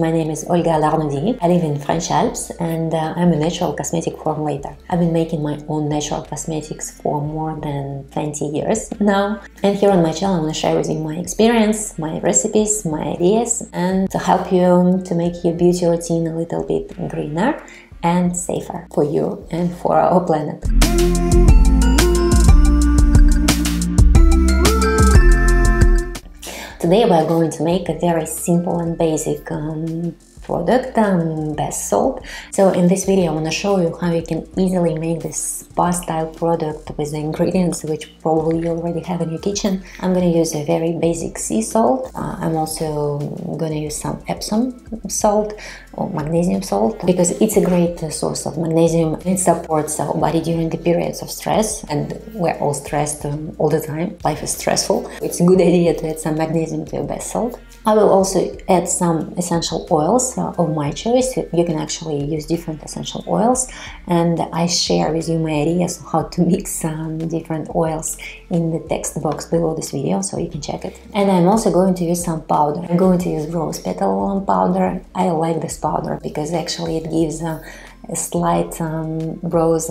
my name is Olga Larnody. I live in French Alps and I'm a natural cosmetic formulator. I've been making my own natural cosmetics for more than 20 years now. And here on my channel I want to share with you my experience, my recipes, my ideas, and to help you to make your beauty routine a little bit greener and safer for you and for our planet. Today we are going to make a very simple and basic product, bath salt. So in this video I want to show you how you can easily make this spa style product with the ingredients which probably you already have in your kitchen. I'm going to use a very basic sea salt. I'm also going to use some Epsom salt or magnesium salt because it's a great source of magnesium. It supports our body during the periods of stress, and we're all stressed all the time. Life is stressful. It's a good idea to add some magnesium to your bath salt. I will also add some essential oils of my choice. You can actually use different essential oils, and I share with you my ideas on how to mix different oils in the text box below this video, so you can check it. And I'm also going to use some powder. I'm going to use rose petal powder. I like this powder because actually it gives a slight rose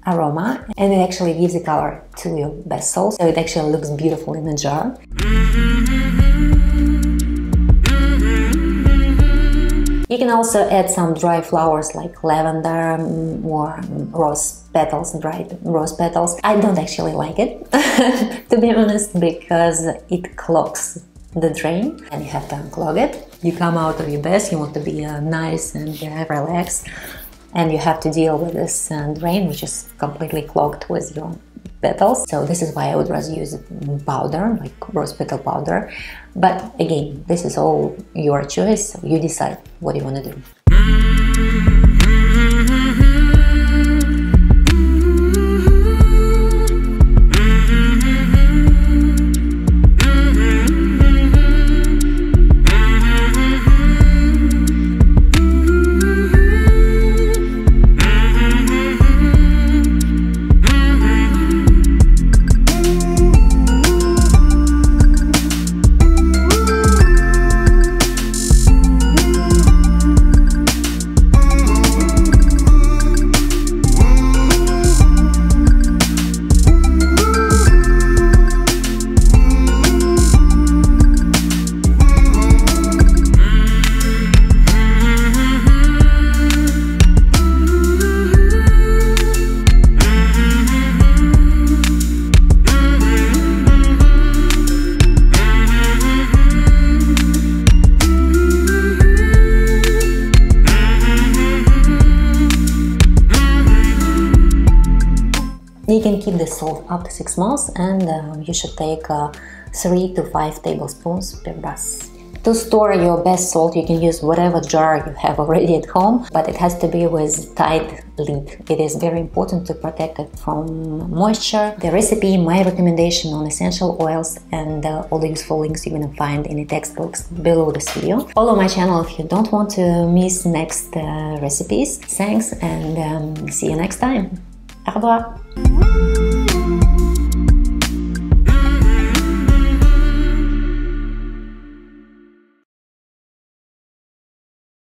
aroma, and it actually gives a color to your bath salt, so it actually looks beautiful in a jar. You can also add some dry flowers like lavender or rose petals, dried rose petals. I don't actually like it, to be honest, because it clogs the drain and you have to unclog it. You come out of your bath, you want to be nice and relaxed, and you have to deal with this drain which is completely clogged with your petals. So this is why I would rather use powder, like rose petal powder. But again, this is all your choice. You decide what you want to do. You can keep the salt up to 6 months, and you should take 3 to 5 tablespoons per bath. To store your bath salt, you can use whatever jar you have already at home, but it has to be with tight lid. It is very important to protect it from moisture. The recipe, my recommendation on essential oils, and all the useful links you're gonna find in the text box below this video. Follow my channel if you don't want to miss next recipes. Thanks, and see you next time. Au revoir.